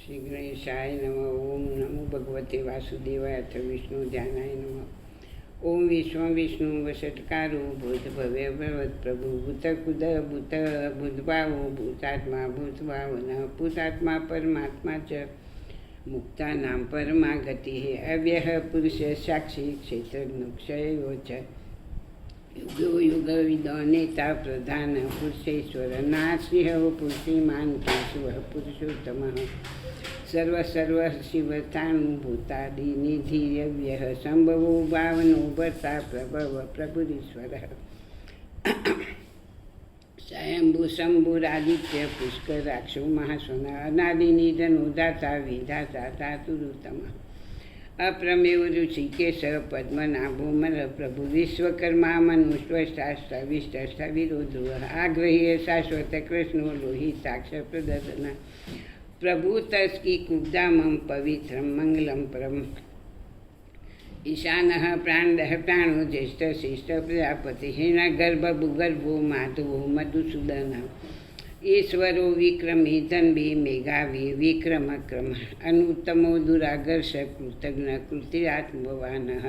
श्री गणेशाय नमः। ओम नमो भगवते वासुदेवाय अथ विष्णु ध्यानाय नमः। ओम विश्व विष्णु वषटकारो भूत भव्य भगवत प्रभु भूत कुद भूत भूतभावो भूतात्मा भूतभावन भूतात्मा परमात्मा च मुक्ता नाम परमा गति अव्यय पुरुष साक्षी क्षेत्रज्ञ क्षयो च युगो युग विदो नेता प्रधान पुरुषेश्वर नासिंह पुरुषीमान केशव पुरुषोत्तम सर्व सर्व शिवतानुभूतादि निधि अव्यय संभवो भावनो भर्ता प्रभव प्रभुरीश्वर स्वयंभू शंभुरादित्य पुष्कराक्षो महासुन अनादि निधनो दाता विधाता धातुरुत्तम अप्रमेय ऋषिकेश पद्मनाभो मल प्रभु विश्वकर्मा मनुष्वष्टाष्टाविष्टाष्टाविरो ध्रुव आग्रह्य शाश्वत कृष्णो लोहिताक्ष प्रदर्शन प्रभु तस्की कुब्दामं पवित्रं मंगलम परम ईशानः प्राणदः प्राणो ज्येष्ठ श्रेष्ठ प्रजापति न गर्भ भूगर्भो माधवो मधुसूदन ईश्वरो विक्रमी धन्वी मेघावी विक्रम क्रम अनुत्तमो दुरागर्ष कृतघ्न कृतिरात्मवानः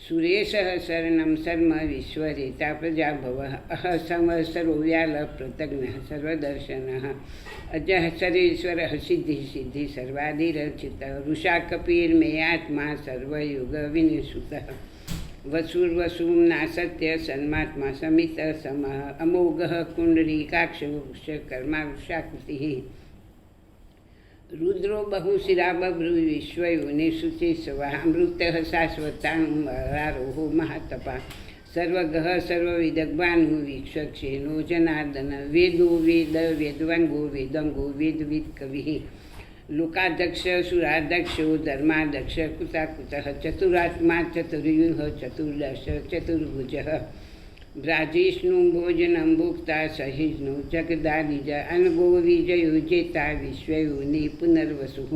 सुरेशः शरणं शर्म विश्वरेता प्रजाभवः अह संवत्सरो व्याल प्रतज्ञः सर्वदर्शनः अजः सरेश्वरः सिद्धि सिद्धि सर्वादिरचितः रुषा कपिर्मेयात्मा सर्वयुग विनिसुतः वसुर्वसुम्ना सत्य सन्मात्मा समित समः अमोघः कुंडलीकाक्ष कर्मा वृषाकृतिः रुद्रो बहुशिरा बभ्रु विश्वयोनि शुचिस्वः अमृतः शाश्वतानुमरारोहो महातपा सर्वगः सर्वविदग्भानु वीक्षक्षेणो जनार्दन वेदो वेद वेदवांगो वेदंगो वेदविद कविः लोकाध्यक्ष सुराध्यक्षो धर्माध्यक्ष कुताकुतः चतुरात्मा चतुर्युः चतुर्दश चतुर्भुजः ब्राजिष्णु भोजनं भुक्ता सहिष्णु जगदादिज अनगो विजयो जेता विश्वयोनि पुनर्वसुः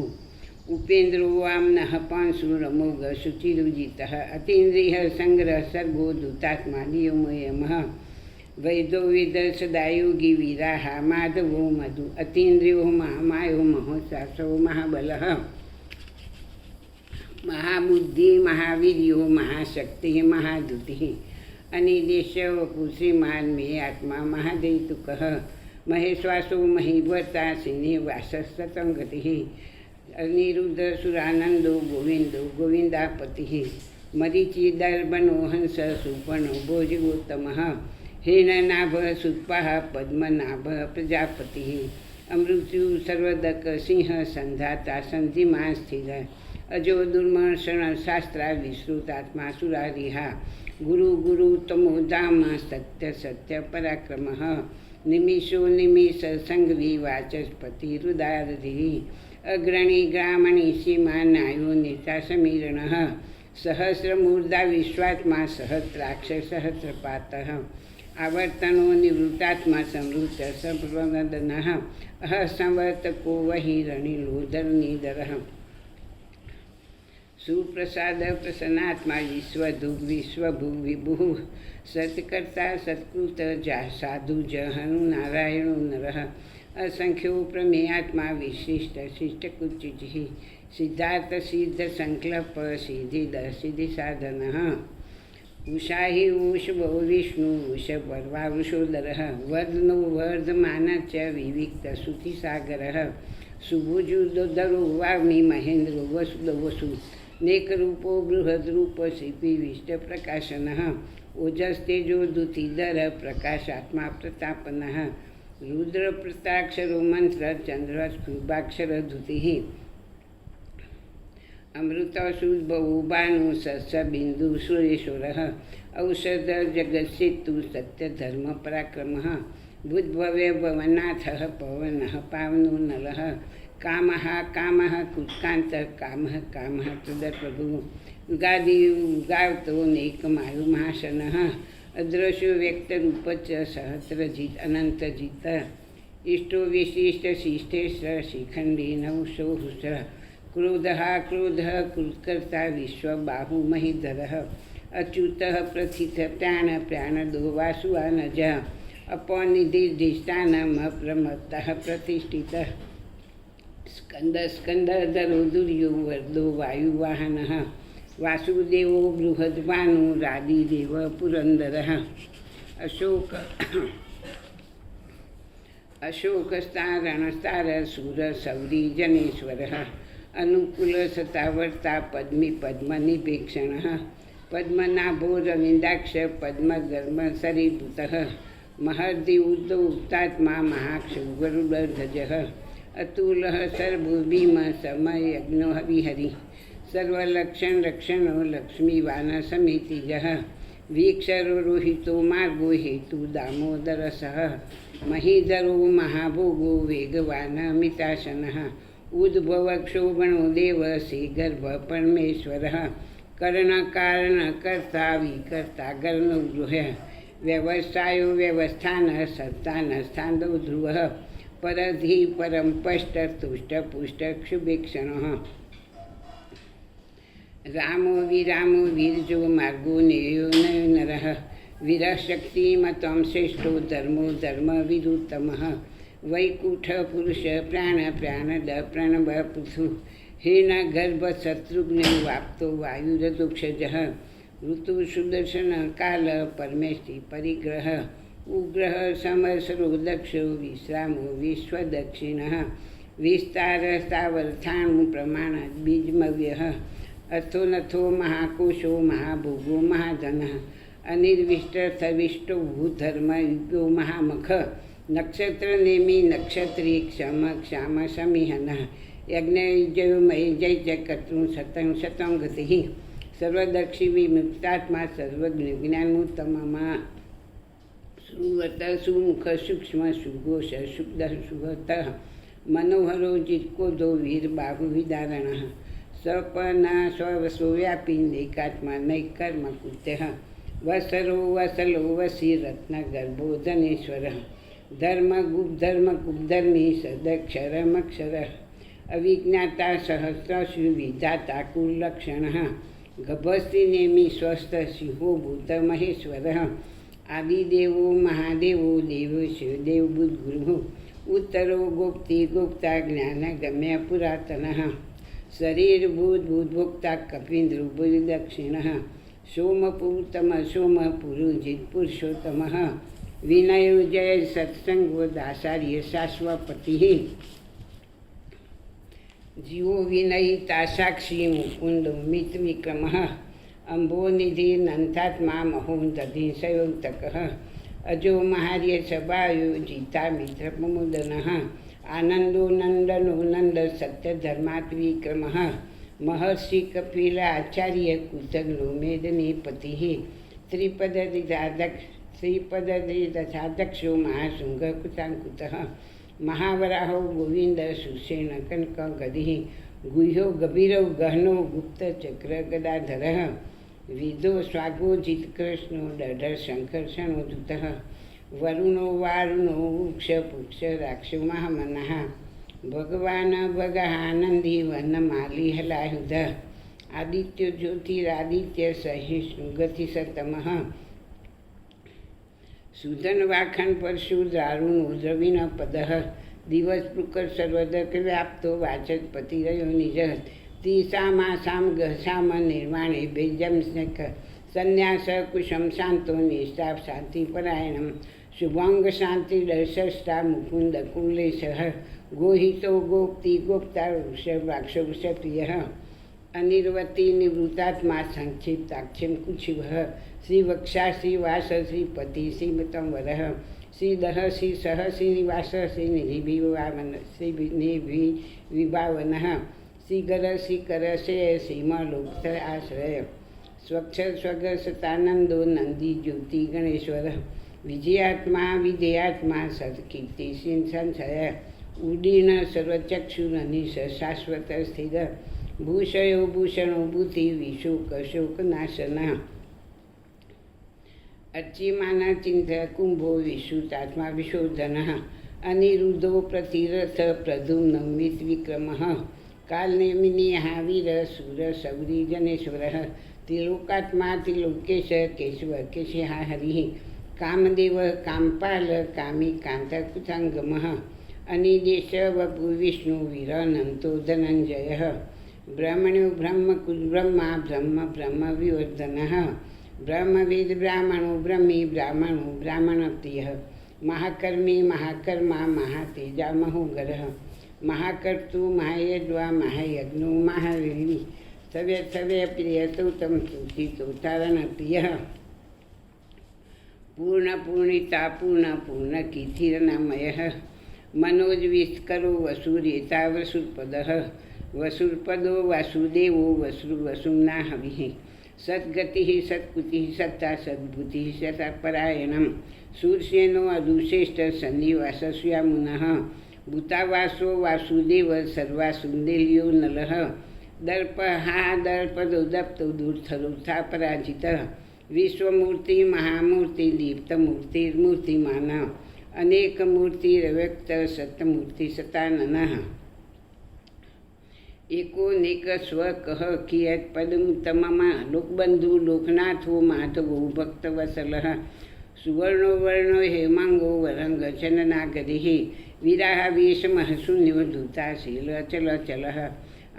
उपेन्द्रो वामनः पांशुरमोघ शुचिरुजितः अतीन्द्रियः संग्रह सर्गो दूतात्मा नियमयमः वैदो वेद सदा योगी वीराः माधवो मधु अतीन्द्रियो महामायो महोत्सासो महाबलः महाबुद्धि महावीर्यो महाशक्तिः महाद्युतिः अनिदेशो पुश्रीमान मे आत्मा महादैतुकः महेश्वासो महीवर्ता सिंहवासस्तंगतिः अनिरुद्ध सुरानंदो गोविंदो गोविंदापतिः मरीचिदर्बनो हंस सुपर्णो भोजगोत्तमः हेननाभ सुत्पाः पद्मनाभ प्रजापतिः अमृत्यु सर्वदक सिंह संधाता संधिमान स्थिर अजो दुर्मर्षण शास्त्रा विश्रुतात्मा सुरारिहा गुरु गुरु तमो धाम सत्य सत्य पराक्रमः निमिषो निमिष संगवी वाचस्पति हृदयादिः अग्रणी ग्रामणी सीमा नायो नेता समीरणः सहस्रमूर्धा विश्वात्मा सहस्राक्ष सहस्रपातः आवर्तनो निवृत्तात्मा संवृत संप्रवदनः अह संवर्तको वही रणिलोधरनिधरः सुप्रसाद प्रसन्नात्मा विश्वदुग विश्वभु विभुः सत्कर्ता सत्कृत जा साधु जहनु नारायणो नरः असंख्यो प्रमेयात्मा विशिष्ट शिष्टकुचिः सिद्धार्थ सिद्ध संकल्प सिद्धि साधनः उषाहि ऊषभो विष्णु वृषपर्वा वृषोदरः वर्धनो वर्धमान च विविक्त श्रुतिसागरः सुभुजुदरो वाग्मी महेन्द्रो वसुदो वसु नेकरूपो बृहद्रूप शिपि विष्टप्रकाशनः ओजस्तेजो द्युतिधर प्रकाशात्मा प्रतापनः रुद्रप्रताक्षरो मंत्र चंद्र स्फुबाक्षरधुतिः अमृतशुद्भवो भानु सत्सबिंदु सुरेश्वरः औषध जगत्सेतु सत्यधर्म पराक्रमः बुद्भव्य भवनाथः पवनः पावनो नलः कामः कामः कुत्कान्तः कामः कामः प्रदप्रभुः गादि गावतो नेकमायु महाशनः अदृश्यो व्यक्तरूप च सहस्रजित अनन्तजित इष्टो विशिष्ट शिष्टेश्वर शिखण्डी नवशोहुष क्रोधः क्रोधः कृत्कर्ता विश्वबाहु महीधरः अच्युतः प्रथितः प्राण प्राणदो वासुवानजः अपनिधिष्ठानम् अप्रमत्तः प्रतिष्ठितः स्कंदधरो दुर्यो वरदो वायुवाहनः वासुदेवो बृहद्भानुरादिदेव पुरन्दरः अशोकस्तारणस्तारशूरशौरीजनेश्वरः अनुकूलसतावर्ता पद्मी पद्मनिपेक्षणः पद्मनाभो रविन्दाक्ष पद्मधर्मसरीभूतः महर्दि उद्योक्तात्मा महाक्षो गरुडध्वजः अतुलः सर्वभूभीम समयज्ञो हविहरि सर्वलक्षणरक्षणो लक्ष्मीवानसमितिजः वीक्षरो रोहितो मार्गो हेतु दामोदरसः महीधरो महाभोगो वेगवानमिताशनः उद्भवक्षोभणो देव श्रीगर्भ परमेश्वरः करणकारणकर्ता विकर्ता गर्णगृहः व्यवस्थायो व्यवस्थानः संस्थानस्थानो ध्रुवः परधि परं पष्टतुष्टपुष्टक्षुभीक्षणः रामो वीरजो मार्गो नेयो नरः वीरशक्तिमतं श्रेष्ठो धर्मो धर्मविरुत्तमः वैकुंठ पुरुष प्राणद प्रणव पृथु हेन गर्भशत्रुघ्ने वाप्तो वायुरदुक्षजः ऋतु सुदर्शन काल परमेष्टि परिग्रह उग्रह समसरो दक्षो विश्रामो विश्वदक्षिणः विस्तारस्तावर्थाणु प्रमाणात् बीजमव्यः अथो नथो महाकोशो महाभोगो महाधनः अनिर्विष्टस्थविष्टो भूधर्मयुगो महामख नक्षत्रनेमि नक्षत्री क्षम क्षाम समिहनः यज्ञजयमयजय कर्तृ शतं गतिः सर्वदक्षि विमुक्तात्मा सर्वज्ञानोत्तमः सुवत सुमुख सूक्ष्म सुघोष शुद्ध सुहतः मनोहरो जित्कोदो वीरबाहुविदारणः सपना स्वव्यापी नैकात्मा नैकर्मकृत्यः वसरो वसलो वसी रत्नगर्भो धनेश्वरः धर्मगुप्धर्मी सदक्षरमक्षरः अविज्ञाता सहस्रशु विधाता कुलक्षणः गभस्ति नेमि स्वस्थ सिंहो भूतमहेश्वरः आदिदेवो महादेवो देवो शिवदेवबुद्गुरुः उत्तरो गोप्ति गोप्ता ज्ञानगम्य पुरातनः शरीरभूद्भुक्ता कपीन्द्रो दक्षिणः सोमपुरुतमः सोमपुरुजित्पुरुषोत्तमः विनयो जय सत्संगो दासार्य शाश्वपतिः जीवो विनयिता साक्षी मुकुंदो मितविक्रमः अम्बोनिधि नंथात्मा महोदधि संयुक्तकः अजो महार्य सभायो जिता मित्रप्रमुदनः आनंदो नंदनो नंद सत्यधर्मात्विक्रमः महर्षि कपिल आचार्य कुतग्नो मेदनीपतिः त्रिपदधिदक्षो महाशृंगकुताङ्कुतः महावराहो गोविंद सुसेन कनक गदिः गुह्यो गभीरो गहनो गुप्तचक्र गदाधरः विदो स्वागो जितकृष्णो डढर शंकर्षणो धूतः वरुणो वारुणो वृक्ष पुक्ष राक्षो महामनः भगवान भगहानंदी वनमाली हलायुधः आदित्य ज्योतिरादित्य सहिष्णु गतिसतमः सुधन वाखन परशु दारुण द्रविण पदः दिवस पुकर सर्वदक व्याप्तो वाचस्पतिरयो निजः तीसामासां गहसाम निर्माणे बेजम स्नेक संन्यास कुशम शांतो निष्ठा शांतिपरायणं शुभांग शांति दर्शष्टा मुकुंद कुलेशः गोहितो गोप्ति गोप्ता वृषभाक्ष वृषप्रियः अनिर्वती निवृत्तात्मा संक्षिप्ताक्षिम कुचिवः श्रीवक्षा श्रीवास श्रीपति श्रीमतं वरः श्रीदः श्रीसह श्रीनिवास श्रीनिधिविभावनः श्रीगर श्रीकर श्रेय श्रीमलोक आश्रय स्वच्छ स्वग सतानंदो नंदी ज्योति गणेश्वरः विजयात्मा विधेयात्मा सत्कीर्ति संशय उदीन सर्वचक्षुरनिश शाश्वत स्थिर भूषयो भूषणो भूति विशोक शोकनाशनः अर्चिमान चिंत कुंभो विश्रुतात्मा विशोधनः अनिरुद्धो प्रतिरथ प्रद्युम्न विक्रमः कालनेमिनी वीर सूर शौरी जनेश्वरः त्रिलोकात्मा त्रिलोकेश केशव केशहा हरिः कामदेव कामपाल कामी कांतकुचांगमः अनिदेश वपु विष्णुवीरनन्तो धनञ्जयः ब्रह्मणो ब्रह्मा ब्रह्म ब्रह्मविवर्धनः ब्रह्मविद् ब्राह्मणो ब्रह्मी ब्राह्मणो ब्राह्मणप्रियः महाकर्मी महाकर्मा महातेजा महोगरः महाकर्तु महायज्वा महायज्ञो महावीरी सव्य सव्य प्रियतो तम स्तुतितोतारणप्रियः पूर्णपूर्णिता पूर्णकीर्तिरनामयः मनोजविष्करो वसूरेता वसुर्पदः वसुर्पदो वासुदेवो वसुर्वसुम्ना हविः सद्गतिः सत्कुतिः सत्ता सद्बुद्धिः सतापरायणं सूर्यसेनो अदुश्रेष्ठ सन्निवासस्यामुनः भूतावासो वासुदेव सर्वासुन्देल्यो नलः दर्पदोदप्तो दूर्थरूथा पराजितः विश्वमूर्ति महामूर्ति दीप्तमूर्तिर्मूर्तिमान अनेकमूर्तिरव्यक्त सत्यमूर्ति सताननः एकोनेक स्वकः कियत्पदमुत्तमः लोकबन्धु लोकनाथो माधवो भक्तवत्सलः सुवर्णो वर्णो हेमांगो वरंगचननागरिः विराहवेशमः शून्यो धूताशीलचलचलः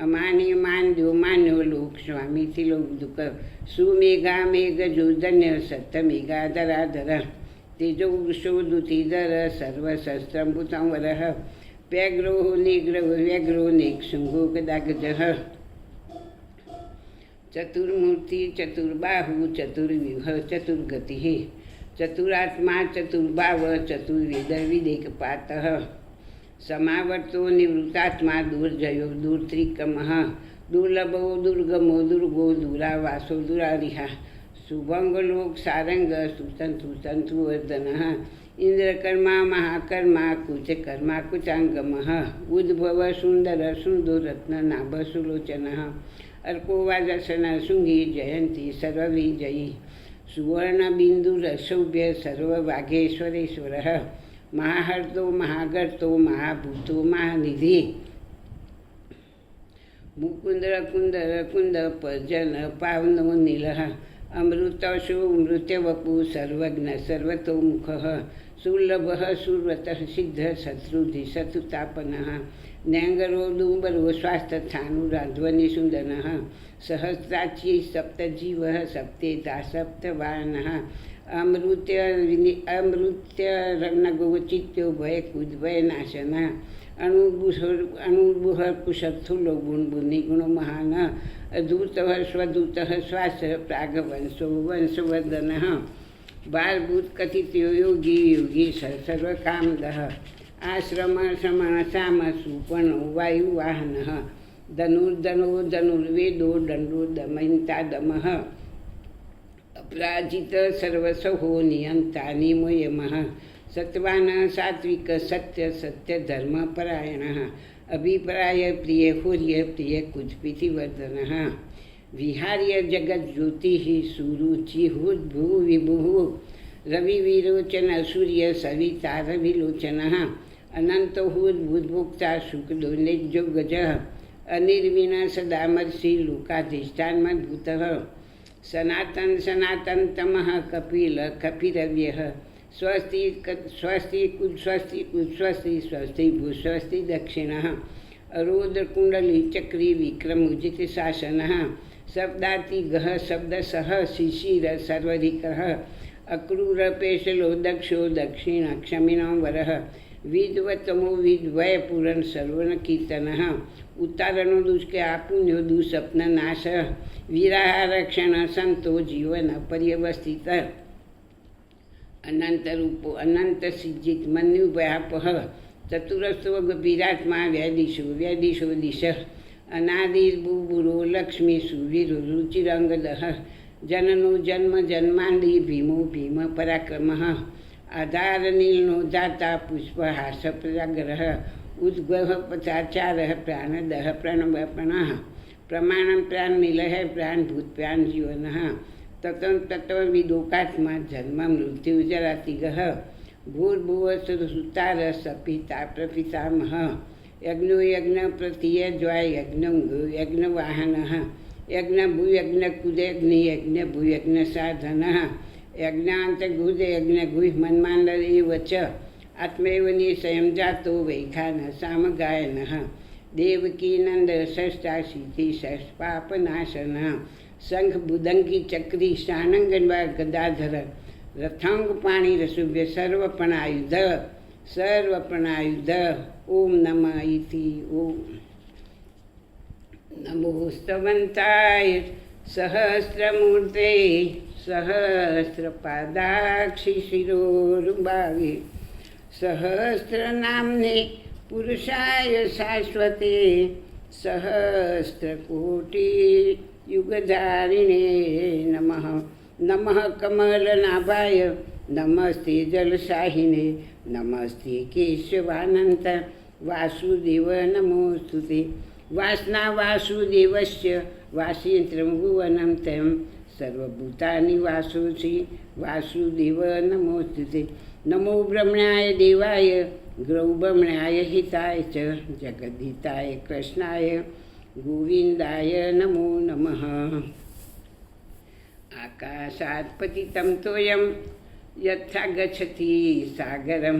अमान्यमान्यो मान्यो लोकस्वामी तिलोकदुःख सुमेघा मेघजोधन्य सप्तमेघाधराधरः तेजो वृषो दुतिधर सर्वशस्त्रम्भुतंवरः व्याघ्रो निग्रह व्याघ्रो निक्षुंगो गदागजः चतुर्मूर्ति चतुर्बाहु चतुर्व्यूह चतुर्गतिः चतुरात्मा चतुर्भाव चतुर्वेद विदेकपातः समावर्तो निवृत्तात्मा दुर्जयो दुर्त्रिकमः दुर्लभो दुर्गमो दुर्गो दुरावासो दुरारिहा सुभंगलोक सारंग सुतंतु तंतुवर्धनः इंद्रकर्मा महाकर्मा कुचकर्मा कुचांगमः उद्भव सुंदर सुन्दररत्ननाभ सुलोचनः अर्कोवादसन शृंगी जयंती सर्वविजयी सुवर्णबिन्दुरसौभ्य सर्ववाघेश्वरेश्वरः महाहर्तो महागर्तो महाभूतो महानिधि मुकुंदर कुंदर कुंद पर्जन पावनो नीलः अमृतशो मृत्यवपु सर्वज्ञ सर्वतोमुखः सुलभः सुरवतः सिद्ध शत्रुतापनः न्याङ्गरो दुम्बरो स्वास्थ्यस्थाणुराध्वनिसुन्दनः सहस्राची सप्तजीवः सप्तेता सप्तवाहनः अमृत्यरण्यगोचित्यो भयकुद्भयनाशनः अणुर्बुहर कुशत्थुलो गुणगुणो महान अधूतः स्वधूतः श्वास प्रागवंशो वंशवर्धनः बालभूत कथितो योगी योगी सर्वकामदः आश्रम श्रमण साम सुपनो वायुवाहनः धनुर्धनो धनुर्वेदो दण्डो दमयन्ता दमः अपराजित सर्वसहो नियंता निमयमः सत्वान सात्विक सत्य सत्य धर्म परायणः अभिप्राय प्रिय हूर्य प्रिय कुजपीतिवर्धनः विहार्य जगत ज्योति सुरुचि भू विभु रविविरोचन सूर्य सविता रविलोचनः अनंत बुद्भुक्ता शुक्लो निजो गजः अनिर्विण सदामर्षि लोकाधिष्ठानमद्भुतः सनातन सनातन तमः कपिल कपिरव्यः स्वस्ति स्वस्ति कुस्वस्ति कुस्वस्ति स्वस्ति भूस्वस्ति दक्षिणः अरोद्र कुंडली चक्री विक्रम उजित शासनः शब्दाति गह शब्दसः शिशिर सर्वधिकः अक्रूर पेशलो दक्षो दक्षिण क्षमिनो वरः विद्वतमो विद्वय पुरन सर्वन कीर्तनः उत्तारणो दुष्के आपुण्यो दुःस्वप्न नाश वीराह रक्षण संतो जीवन पर्यवस्थितः अनंत रूपो अनंत सिज्जित मन्युव्यापः चतुरस्व गभीरात्मा व्यादिशो व्यादिशो दिशः अनादिर्बुबुरो लक्ष्मीषु विरुचिरंगदः जननो जन्म जन्मांडी भीमो भीम पराक्रमः आधार नीलनो दाता पुष्पहास प्रजाग्रह उद्गह पचाचारः प्राणदः प्रणवपणः प्रमाणं प्राण नीलः प्राणभूत प्राण जीवनः तत्व तत्व विदोकात्मा जन्म मृत्यु जरातिगः भूर्भुवः सुतारः सपिता प्रपितामह यज्ञो यज्ञ प्रतीय ज्वाय यज्ञ यज्ञवाहनः यज्ञ भूयज्ञ कुदयज्ञ यज्ञ भूयज्ञ साधनः यज्ञांत गुज यज्ञ गुह मनमानरेव च आत्मैव निश्चयं जातो वैखानसामगायनः देवकीनन्दषष्ठाशीतिषष्पापनाशनः शङ्खभुदङ्गी चक्री शानङ्गन्वा गदाधर रथाङ्गपाणिरसुभ्य सर्वपणायुध ओम नमः इति ओम नमोस्तवन्ताय सहस्रमूर्ते सहस्रपादाक्षिशिरोरुबावे सहस्रनाम्ने पुरुषाय शाश्वते सहस्रकोटियुगधारिणे नमः नमः कमलनाभाय नमस्ते जलशाहिने नमस्ते केशवानन्त वासुदेव नमोस्तुते वासना वासुदेवस्य वासीयन्त्रं भुवनं तं सर्वभूतानि वासोऽसि वासुदेव नमोस्तुते नमो ब्रह्मण्याय देवाय गौब्रह्मण्याय हिताय च जगद्धिताय कृष्णाय गोविन्दाय नमो नमः आकाशात् पतितं तोयं यथा गच्छति सागरं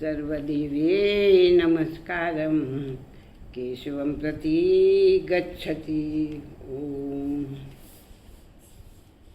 सर्वदेवे नमस्कारं केशवं प्रति गच्छति ओम।